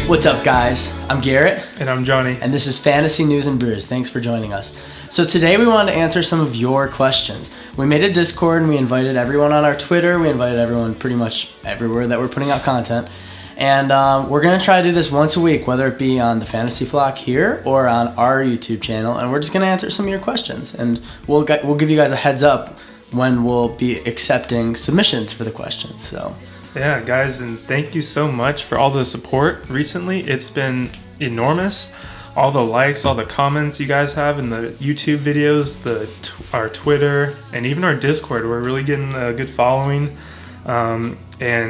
What's up, guys? I'm Garrett. And I'm Johnny. And this is Fantasy News and Brews. Thanks for joining us. So today we wanted to answer some of your questions. We made a Discord and we invited everyone on our Twitter. We invited everyone pretty much everywhere that we're putting out content. And we're going to try to do this once a week, whether it be on the Fantasy Flock here or on our YouTube channel. And we're just going to answer some of your questions. And we'll give you guys a heads up when we'll be accepting submissions for the questions. So yeah, guys, and thank you so much for all the support recently. It's been enormous. All the likes, all the comments you guys have in the YouTube videos, our Twitter, and even our Discord. We're really getting a good following. And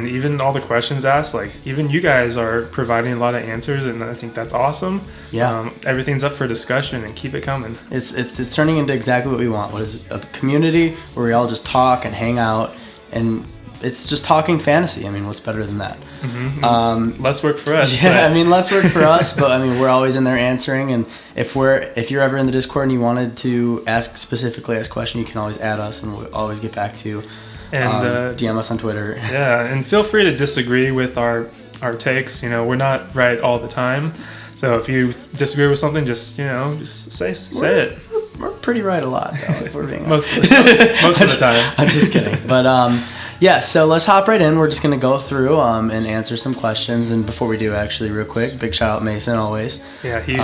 even all the questions asked, like even you guys are providing a lot of answers, and I think that's awesome. Yeah, everything's up for discussion, and keep it coming. It's turning into exactly what we want. What is a community where we all just talk and hang out, and it's just talking fantasy. I mean, what's better than that? Mm-hmm. Less work for us. Yeah, I mean, less work for us, but I mean, we're always in there answering. And if you're ever in the Discord and you wanted to ask a question, you can always add us, and we'll always get back to you. And DM us on Twitter. Yeah, and feel free to disagree with our takes. You know, we're not right all the time. So if you disagree with something, just say it. We're pretty right a lot, though, if we're being most of the time. I'm just kidding. But yeah, so let's hop right in. We're just going to go through and answer some questions. And before we do, actually, real quick, big shout out Mason always. Yeah, huge.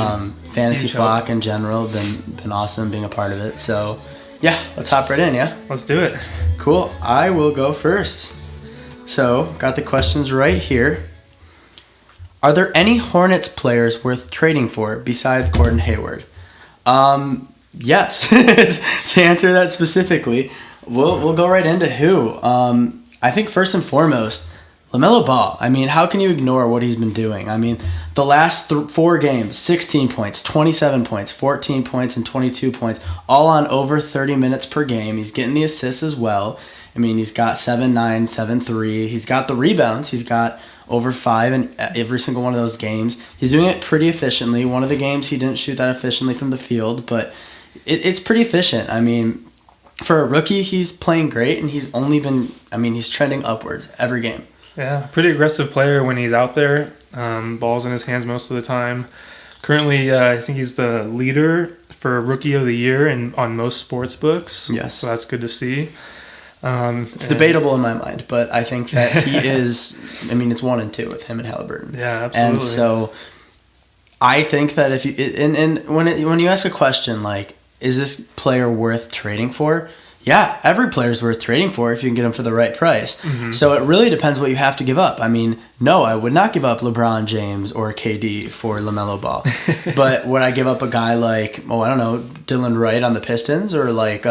Fantasy Flock in general, been awesome being a part of it. So yeah, let's hop right in, yeah? Let's do it. Cool. I will go first. So, got the questions right here. Are there any Hornets players worth trading for besides Gordon Hayward? Yes. To answer that specifically, we'll go right into who. I think first and foremost, LaMelo Ball. I mean, how can you ignore what he's been doing? I mean, the last 4 games, 16 points, 27 points, 14 points, and 22 points, all on over 30 minutes per game. He's getting the assists as well. I mean, he's got 7-9, 7-3. He's got the rebounds. He's got over 5 in every single one of those games. He's doing it pretty efficiently. One of the games he didn't shoot that efficiently from the field, but it's pretty efficient. I mean, for a rookie, he's playing great, and he's trending upwards every game. Yeah, pretty aggressive player when he's out there. Ball's in his hands most of the time. Currently, I think he's the leader for Rookie of the Year on most sports books. Yes. So that's good to see. It's debatable in my mind, but I think that he is, it's 1 and 2 with him and Halliburton. Yeah, absolutely. And so I think that if you, when you ask a question like, is this player worth trading for? Yeah, every player is worth trading for if you can get him for the right price. Mm-hmm. So it really depends what you have to give up. I mean, no, I would not give up LeBron James or KD for LaMelo Ball. But would I give up a guy like, Dylan Wright on the Pistons or like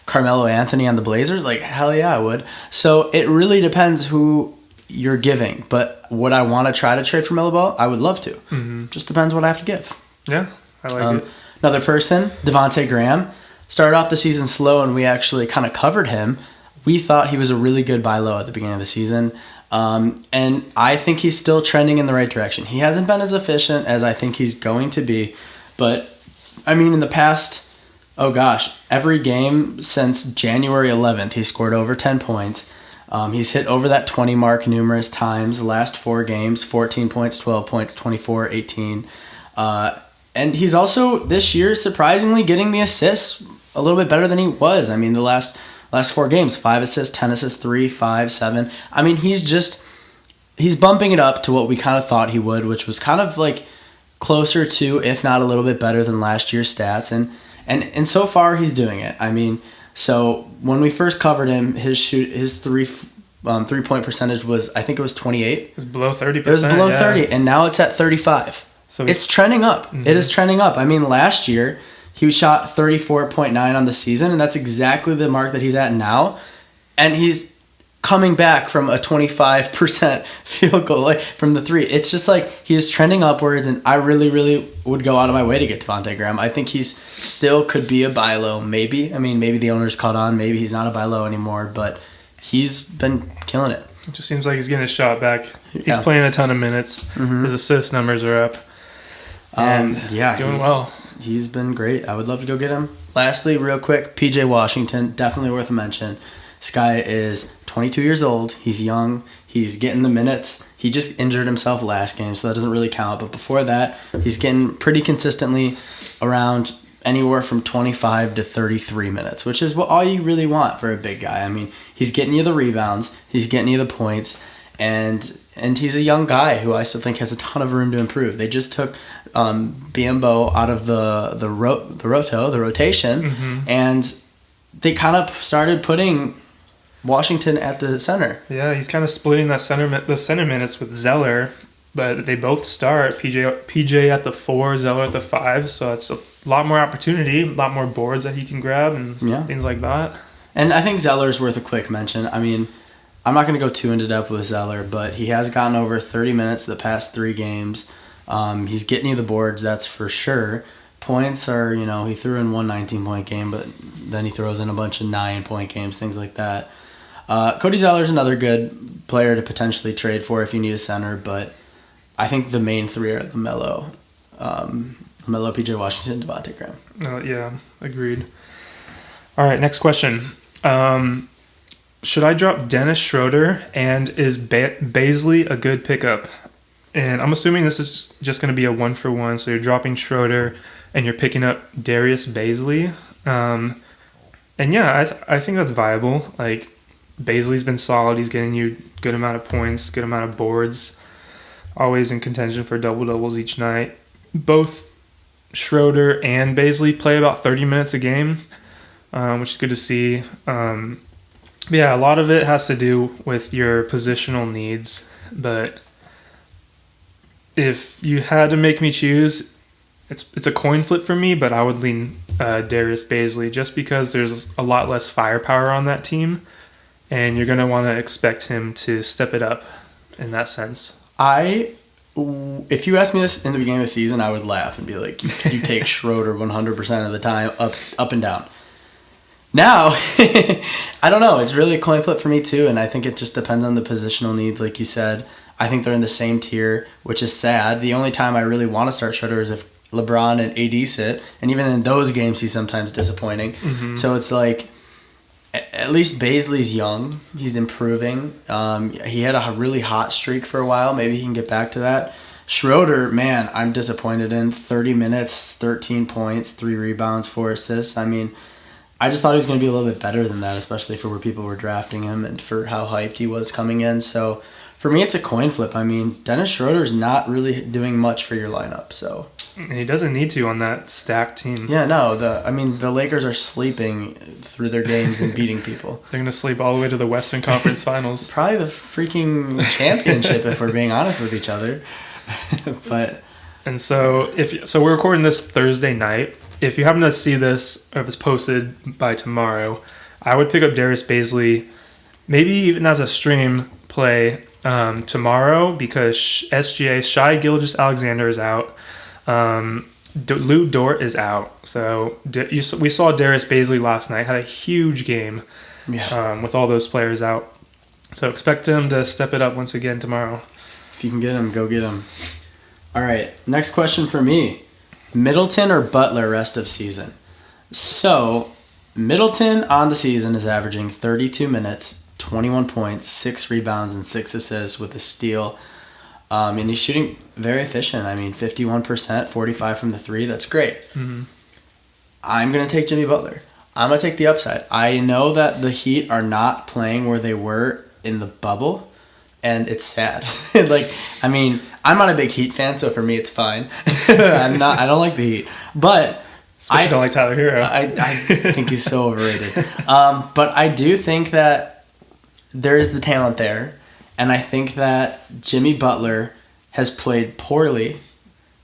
Carmelo Anthony on the Blazers? Like, hell yeah, I would. So it really depends who you're giving. But would I want to try to trade for LaMelo Ball? I would love to. Mm-hmm. Just depends what I have to give. Yeah, I like it. Another person, Devontae Graham. Started off the season slow, and we actually kind of covered him. We thought he was a really good buy low at the beginning of the season, and I think he's still trending in the right direction. He hasn't been as efficient as I think he's going to be, but, in the past, every game since January 11th, he scored over 10 points. He's hit over that 20 mark numerous times. The last 4 games, 14 points, 12 points, 24, 18. And he's also, this year, surprisingly getting the assists a little bit better than he was. The last 4 games, 5 assists, 10 assists, 3, 5, 7. He's bumping it up to what we kind of thought he would, which was kind of like closer to, if not a little bit better than last year's stats. And so far, he's doing it. So when we first covered him, his three-point percentage was, I think it was 28. It was below 30%. It was below 30, and now it's at 35. So it's trending up. Mm-hmm. It is trending up. Last year, he shot 34.9 on the season, and that's exactly the mark that he's at now. And he's coming back from a 25% field goal from the 3. It's just like he is trending upwards, and I really, really would go out of my way to get Devontae Graham. I think he's still could be a buy low, maybe. Maybe the owner's caught on. Maybe he's not a buy low anymore, but he's been killing it. It just seems like he's getting his shot back. He's playing a ton of minutes. Mm-hmm. His assist numbers are up. Doing well. He's been great. I would love to go get him. Lastly, real quick, PJ Washington, definitely worth a mention. This guy is 22 years old. He's young. He's getting the minutes. He just injured himself last game, so that doesn't really count. But before that, he's getting pretty consistently around anywhere from 25 to 33 minutes, which is all you really want for a big guy. I mean, he's getting you the rebounds, he's getting you the points, and he's a young guy who I still think has a ton of room to improve. They just took Biombo out of the rotation, and they kind of started putting Washington at the center. Yeah, he's kind of splitting the center minutes with Zeller, but they both start. PJ at the 4, Zeller at the 5, so it's a lot more opportunity, a lot more boards that he can grab and things like that. And I think Zeller's worth a quick mention. I mean, I'm not going to go too into depth with Zeller, but he has gotten over 30 minutes the past 3 games. He's getting you the boards, that's for sure. Points are, he threw in one 19-point game, but then he throws in a bunch of 9-point games, things like that. Cody Zeller's another good player to potentially trade for if you need a center, but I think the main 3 are the Melo, PJ Washington, Devontae Graham. Yeah, agreed. All right, next question. Should I drop Dennis Schroeder, and is Baisley a good pickup? And I'm assuming this is just going to be a 1-for-1, so you're dropping Schroeder and you're picking up Darius Baisley. And yeah, I think that's viable. Like, Baisley's been solid. He's getting you good amount of points, good amount of boards, always in contention for double-doubles each night. Both Schroeder and Baisley play about 30 minutes a game, which is good to see. Yeah, a lot of it has to do with your positional needs, but if you had to make me choose, it's a coin flip for me, but I would lean Darius Baisley just because there's a lot less firepower on that team, and you're going to want to expect him to step it up in that sense. If you asked me this in the beginning of the season, I would laugh and be like, you take Schroeder 100% of the time, up and down. Now, I don't know. It's really a coin flip for me too, and I think it just depends on the positional needs, like you said. I think they're in the same tier, which is sad. The only time I really want to start Schroeder is if LeBron and AD sit, and even in those games, he's sometimes disappointing. So it's like, at least Baisley's young. He's improving. He had a really hot streak for a while. Maybe he can get back to that. Schroeder, man, I'm disappointed in. 30 minutes, 13 points, 3 rebounds, 4 assists. I mean, I just thought he was going to be a little bit better than that, especially for where people were drafting him and for how hyped he was coming in. So for me, it's a coin flip. I mean, Dennis Schroeder's not really doing much for your lineup. So, and he doesn't need to on that stacked team. Yeah, no. The Lakers are sleeping through their games and beating people. They're going to sleep all the way to the Western Conference Finals. Probably the freaking championship if we're being honest with each other. So we're recording this Thursday night. If you happen to see this, or if it's posted by tomorrow, I would pick up Darius Baisley, maybe even as a stream play tomorrow, because SGA, Shai Gilgeous-Alexander is out. Lou Dort is out. So we saw Darius Baisley last night, had a huge game with all those players out. So expect him to step it up once again tomorrow. If you can get him, go get him. All right, next question for me. Middleton or Butler rest of season? So, Middleton on the season is averaging 32 minutes, 21 points, 6 rebounds, and 6 assists with a steal. And he's shooting very efficient. I mean, 51%, 45 from the 3. That's great. Mm-hmm. I'm going to take Jimmy Butler. I'm going to take the upside. I know that the Heat are not playing where they were in the bubble, and it's sad. I'm not a big Heat fan, so for me it's fine. I don't like the Heat. But I don't like Tyler Hero. I think he's so overrated. But I do think that there is the talent there, and I think that Jimmy Butler has played poorly.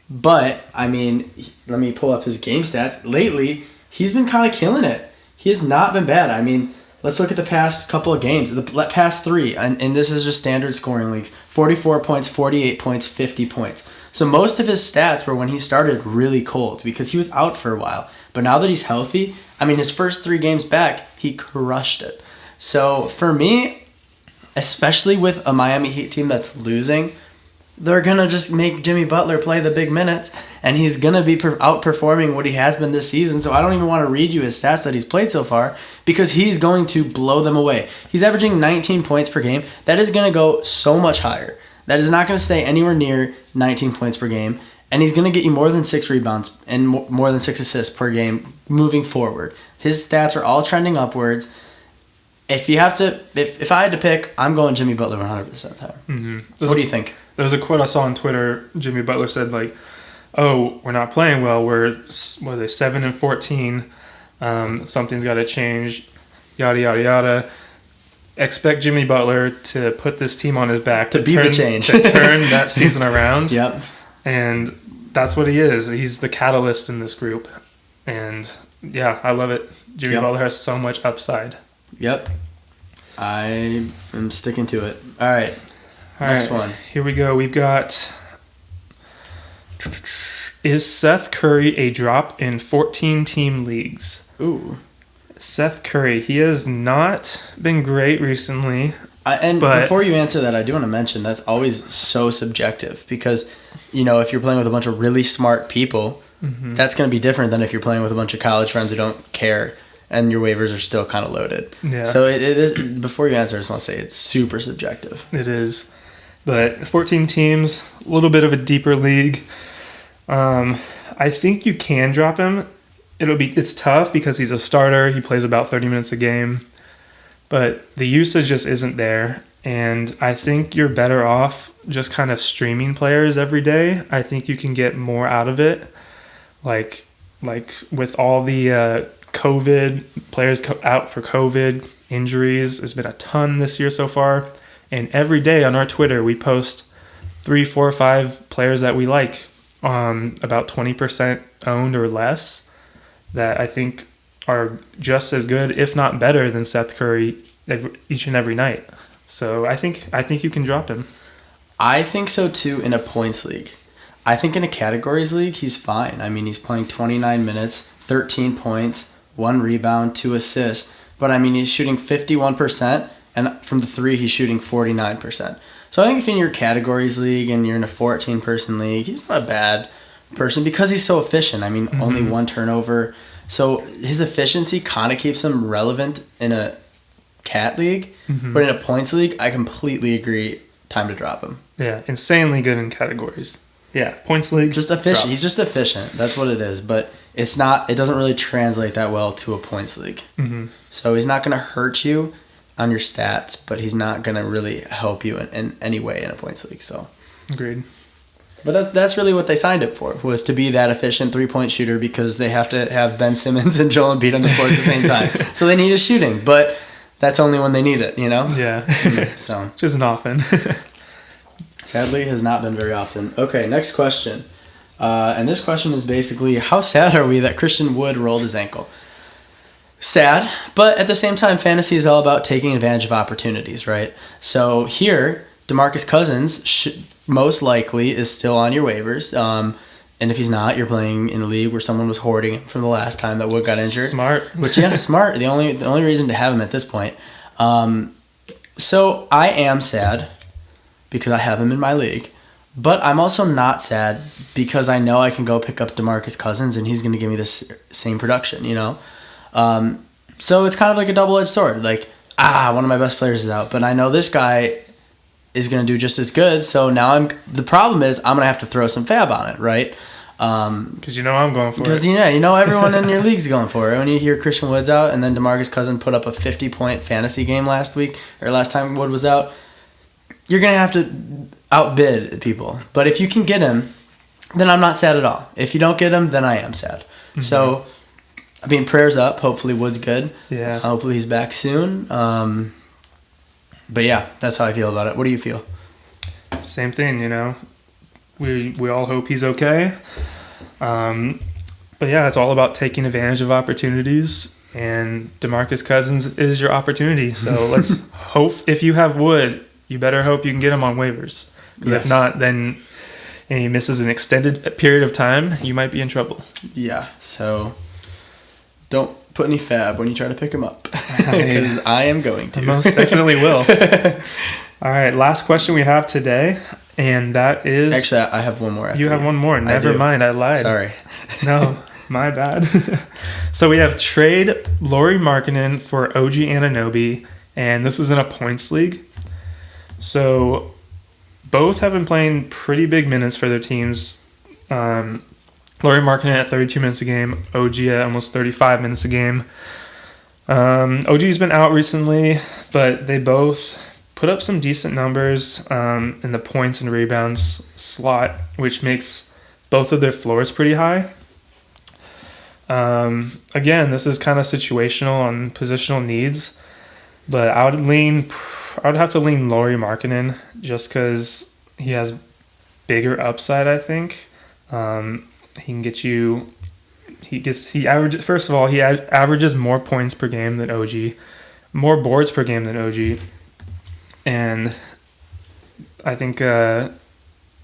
But, I mean, let me pull up his game stats. Lately, he's been kind of killing it. He has not been bad. I mean, let's look at the past couple of games. The past 3, and this is just standard scoring leagues. 44 points, 48 points, 50 points. So most of his stats were when he started really cold because he was out for a while. But now that he's healthy, I mean, his first 3 games back, he crushed it. So for me, especially with a Miami Heat team that's losing, they're going to just make Jimmy Butler play the big minutes, and he's going to be outperforming what he has been this season. So I don't even want to read you his stats that he's played so far because he's going to blow them away. He's averaging 19 points per game. That is going to go so much higher. That is not going to stay anywhere near 19 points per game, and he's going to get you more than 6 rebounds and more than 6 assists per game moving forward. His stats are all trending upwards. If I had to pick, I'm going Jimmy Butler 100% of the time. Mm-hmm. What do you think? There was a quote I saw on Twitter. Jimmy Butler said, like, "Oh, we're not playing well. We're 7-14. Something's got to change. Yada yada yada. Expect Jimmy Butler to put this team on his back to be the change, to turn that season around." Yep. And that's what he is. He's the catalyst in this group. And yeah, I love it. Jimmy Butler has so much upside. Yep. I am sticking to it. All right. Next one. Here we go. We've got... Is Seth Curry a drop in 14-team leagues? Ooh. Seth Curry. He has not been great recently. Before you answer that, I do want to mention that's always so subjective because, if you're playing with a bunch of really smart people, mm-hmm. that's going to be different than if you're playing with a bunch of college friends who don't care and your waivers are still kind of loaded. Yeah. So it is. Before you answer, I just want to say it's super subjective. It is. But 14 teams, a little bit of a deeper league. I think you can drop him. It's tough because he's a starter. He plays about 30 minutes a game. But the usage just isn't there. And I think you're better off just kind of streaming players every day. I think you can get more out of it. Like with all the COVID, players out for COVID, injuries. There's been a ton this year so far. And every day on our Twitter, we post 3, 4, 5 players that we like, about 20% owned or less, that I think are just as good, if not better, than Seth Curry each and every night. So I think you can drop him. I think so too in a points league. I think in a categories league, he's fine. I mean, he's playing 29 minutes, 13 points, 1 rebound, 2 assists. But I mean, he's shooting 51%. And from the 3, he's shooting 49%. So I think if in your categories league and you're in a 14-person league, he's not a bad person because he's so efficient. I mean, mm-hmm. only 1 turnover. So his efficiency kind of keeps him relevant in a cat league. Mm-hmm. But in a points league, I completely agree. Time to drop him. Yeah, insanely good in categories. Yeah, points league. Just efficient. Drop. He's just efficient. That's what it is. But it's not. It doesn't really translate that well to a points league. Mm-hmm. So he's not going to hurt you on your stats, but he's not going to really help you in any way in a points league. So, agreed. But that's really what they signed him for, was to be that efficient 3-point shooter because they have to have Ben Simmons and Joel Embiid on the floor at the same time. So they need his shooting, but that's only when they need it, Yeah. So which isn't often. Sadly, has not been very often. Okay, next question. And this question is basically, how sad are we that Christian Wood rolled his ankle? Sad, but at the same time, fantasy is all about taking advantage of opportunities, right? So here, DeMarcus Cousins most likely is still on your waivers. And if he's not, you're playing in a league where someone was hoarding him from the last time that Wood got injured. Smart. Which, yeah, smart. The only reason to have him at this point. So I am sad because I have him in my league. But I'm also not sad because I know I can go pick up DeMarcus Cousins and he's going to give me this same production, So it's kind of like a double-edged sword. Like, one of my best players is out, but I know this guy is going to do just as good. So now the problem is I'm going to have to throw some fab on it, right? Because I'm going for it. Because everyone in your league's going for it. When you hear Christian Wood's out and then DeMarcus Cousins put up a 50-point fantasy game last time Wood was out, you're going to have to outbid people. But if you can get him, then I'm not sad at all. If you don't get him, then I am sad. Mm-hmm. So, I mean, prayers up. Hopefully Wood's good. Yeah. Hopefully he's back soon. But yeah, that's how I feel about it. What do you feel? Same thing, We all hope he's okay. But yeah, it's all about taking advantage of opportunities. And DeMarcus Cousins is your opportunity. So let's hope, if you have Wood, you better hope you can get him on waivers. Because if not, then and he misses an extended period of time, you might be in trouble. Yeah, so don't put any fab when you try to pick him up. Because I am going to. I most definitely will. All right, last question we have today And that is... Actually, I have one more. You have one more. Never mind, I lied. Sorry. No, my bad. So we have trade Lauri Markkanen for OG Anunoby, and this is in a points league. So both have been playing pretty big minutes for their teams. Lauri Markkanen at 32 minutes a game, OG at almost 35 minutes a game. OG's been out recently, but they both put up some decent numbers in the points and rebounds slot, which makes both of their floors pretty high. Again, this is kind of situational on positional needs, but I would have to lean Lauri Markkanen just because he has bigger upside. I think he can get you. He averages more points per game than OG, more boards per game than OG, and I think the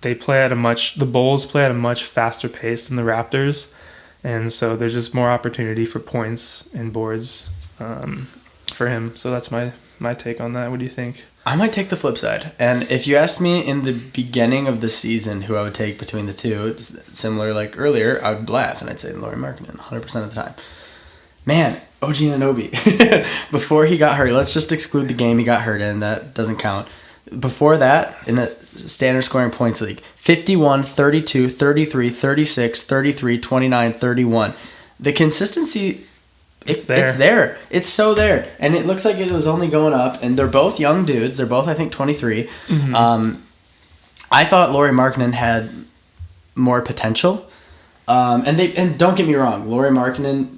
Bulls play at a much faster pace than the Raptors. And so there's just more opportunity for points and boards for him. So that's my take on that. What do you think? I might take the flip side. And if you asked me in the beginning of the season who I would take between the two, it's similar like earlier, I would laugh and I'd say Lauri Markkanen 100% of the time. Man, OG Anunoby. Before he got hurt, let's just exclude the game he got hurt in. That doesn't count. Before that, in a standard scoring points league, 51, 32, 33, 36, 33, 29, 31. The consistency, it's there. It's so there. And it looks like it was only going up. And they're both young dudes. They're both, I think, 23. Mm-hmm. I thought Lauri Markkanen had more potential. And don't get me wrong, Lauri Markkanen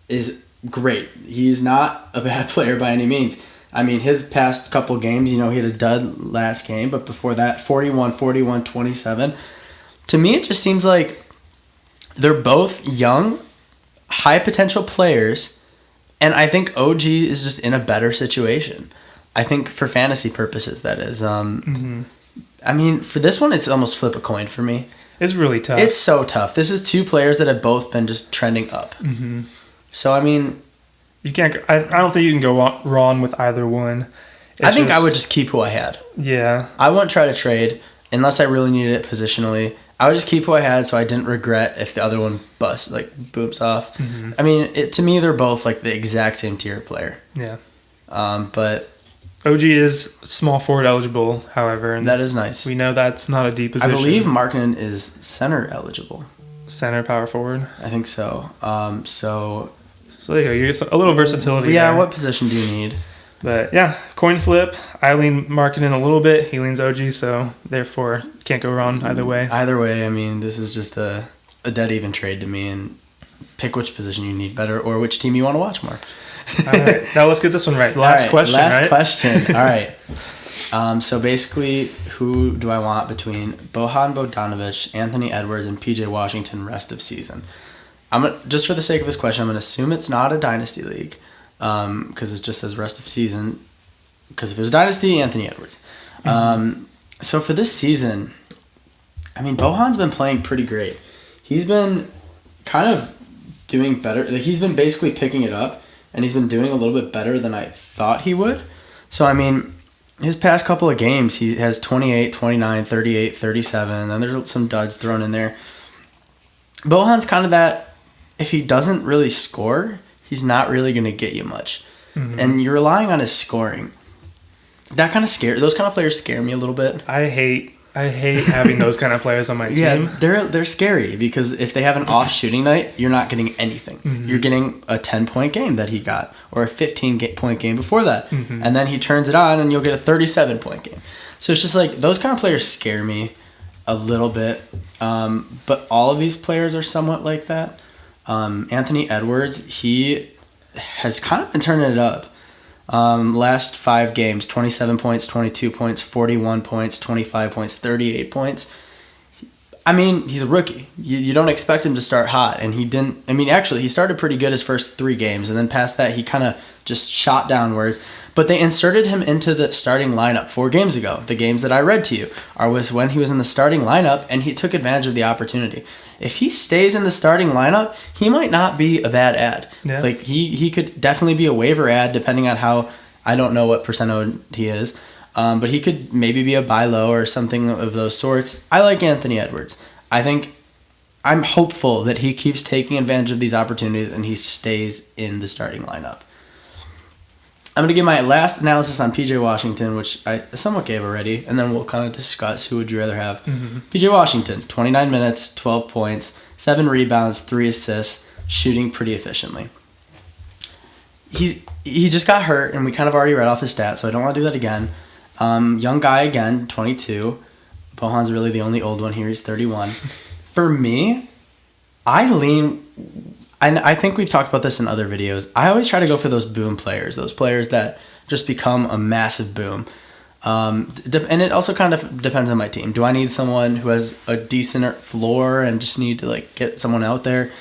is great. He's not a bad player by any means. I mean, his past couple games, he had a dud last game, but before that, 41, 41, 27. To me, it just seems like they're both young, high potential players, and I think OG is just in a better situation. I think for fantasy purposes, that is. I mean, for this one, it's almost flip a coin for me. It's really tough. It's so tough. This is two players that have both been just trending up. Mm-hmm. So, I mean... You can't. I don't think you can go wrong with either one. I think I would just keep who I had. Yeah. I wouldn't try to trade unless I really needed it positionally. I would just keep who I had so I didn't regret if the other one boops off. Mm-hmm. I mean, to me, they're both like the exact same tier player. Yeah. But OG is small forward eligible, however. And that is nice. We know that's not a deep position. I believe Markkanen is center eligible. Center power forward? I think so. So there you go. You get a little versatility. Yeah, there. What position do you need? But yeah, coin flip. I lean Markkanen a little bit. He leans OG, so therefore can't go wrong either way. Either way, I mean, this is just a dead even trade to me, and pick which position you need better or which team you want to watch more. All right, now let's get this one right. Last question. Last question. All right. So basically, who do I want between Bojan Bogdanovic, Anthony Edwards, and PJ Washington rest of season? Just for the sake of this question, I'm going to assume it's not a dynasty league because it just says rest of season. Because if it was dynasty, Anthony Edwards. Mm-hmm. So for this season, I mean, Bojan's been playing pretty great. He's been kind of doing better. He's been basically picking it up, and he's been doing a little bit better than I thought he would. So, I mean, his past couple of games, he has 28, 29, 38, 37. Then there's some duds thrown in there. Bojan's kind of that. If he doesn't really score, he's not really going to get you much. Mm-hmm. And you're relying on his scoring. Those kind of players scare me a little bit. I hate having those kind of players on my team. Yeah, they're scary because if they have an off shooting night, you're not getting anything. Mm-hmm. You're getting a 10-point game that he got or a 15-point game before that. Mm-hmm. And then he turns it on and you'll get a 37-point game. So it's just like those kind of players scare me a little bit. But all of these players are somewhat like that. Anthony Edwards, he has kind of been turning it up. Last 5 games, 27 points, 22 points, 41 points, 25 points, 38 points. I mean, he's a rookie. You don't expect him to start hot, and he didn't. I mean, actually, he started pretty good his first 3 games, and then past that, he kind of just shot downwards. But they inserted him into the starting lineup 4 games ago. The games that I read to you was when he was in the starting lineup, and he took advantage of the opportunity. If he stays in the starting lineup, he might not be a bad ad. Yeah. Like he could definitely be a waiver ad, depending on how. I don't know what percent owned he is. But he could maybe be a buy low or something of those sorts. I like Anthony Edwards. I'm hopeful that he keeps taking advantage of these opportunities and he stays in the starting lineup. I'm going to give my last analysis on PJ Washington, which I somewhat gave already, and then we'll kind of discuss who would you rather have. PJ Washington, 29 minutes, 12 points, 7 rebounds, 3 assists, shooting pretty efficiently. He just got hurt, and we kind of already read off his stats, so I don't want to do that again. Young guy again, 22. Bohan's really the only old one here. He's 31. For me, I lean... And I think we've talked about this in other videos. I always try to go for those boom players, those players that just become a massive boom. And it also kind of depends on my team. Do I need someone who has a decent floor and just need to like get someone out there?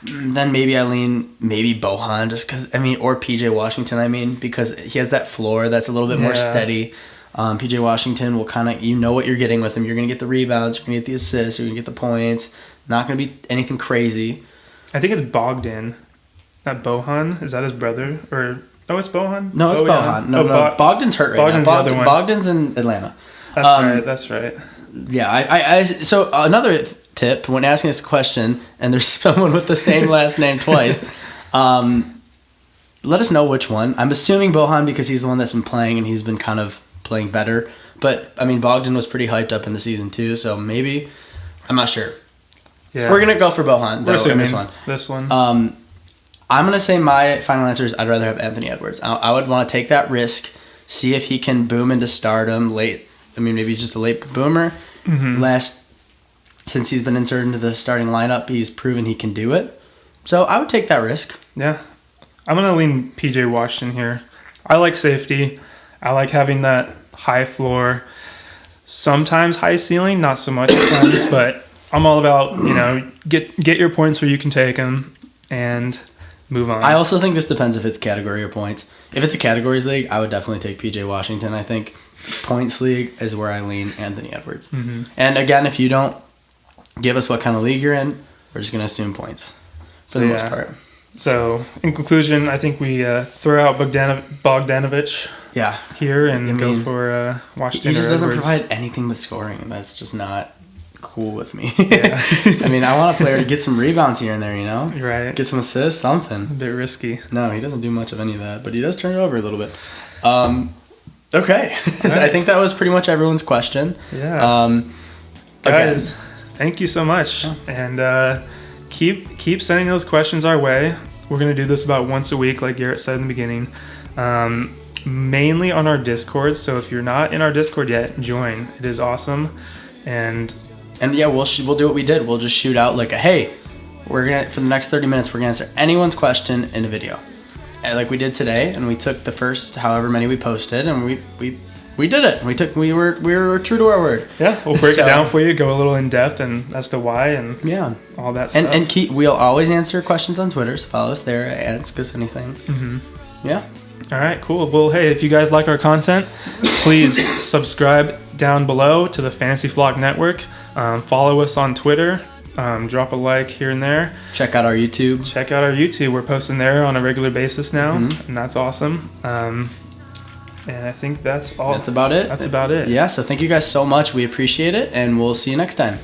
Then maybe I lean Bohan just because, or PJ Washington, because he has that floor that's a little bit more steady. PJ Washington will kind of, you know what you're getting with him. You're going to get the rebounds, you're going to get the assists, you're going to get the points. Not going to be anything crazy. I think it's Bogdan. Not Bohan. Is that his brother? Or it's Bohan? No, it's Bohan. No. Bogdan's hurt right now. The other one. Bogdan's in Atlanta. That's right. Yeah, so another tip when asking this question, and there's someone with the same last name twice, let us know which one. I'm assuming Bohan because he's the one that's been playing and he's been kind of playing better. But, Bogdan was pretty hyped up in the season too, so maybe. I'm not sure. Yeah. We're going to go for Bohan, though, in this one. I'm going to say my final answer is I'd rather have Anthony Edwards. I would want to take that risk, see if he can boom into stardom late. Maybe just a late boomer. Since he's been inserted into the starting lineup, he's proven he can do it. So I would take that risk. Yeah. I'm going to lean PJ Washington here. I like safety. I like having that high floor. Sometimes high ceiling, not so much at times, but... I'm all about, get your points where you can take them and move on. I also think this depends if it's category or points. If it's a categories league, I would definitely take PJ Washington. I think points league is where I lean Anthony Edwards. And again, if you don't give us what kind of league you're in, we're just going to assume points for the most part. So, in conclusion, I think we throw out Bogdanovich here and go for Washington. He just doesn't provide anything but scoring, and that's just not... cool with me. Yeah. I want a player to get some rebounds here and there, Right. Get some assists, something. A bit risky. No, he doesn't do much of any of that, but he does turn it over a little bit. Okay. Right. I think that was pretty much everyone's question. Yeah. Guys, thank you so much. Oh. And keep sending those questions our way. We're going to do this about once a week, like Garrett said in the beginning. Mainly on our Discord, so if you're not in our Discord yet, join. It is awesome. And yeah, we'll do what we did. We'll just shoot out like for the next 30 minutes, we're gonna answer anyone's question in a video, like we did today. And we took the first however many we posted, and we did it. We were true to our word. Yeah, we'll break it down for you, go a little in depth and as to why and all that stuff. And we'll always answer questions on Twitter, so follow us there, ask us anything. Yeah. All right, cool. Well, hey, if you guys like our content, please subscribe down below to the Fantasy Flock Network. Follow us on Twitter. Drop a like here and there. Check out our YouTube. We're posting there on a regular basis now, and that's awesome. And I think that's all. That's about it. Yeah, so thank you guys so much. We appreciate it, and we'll see you next time.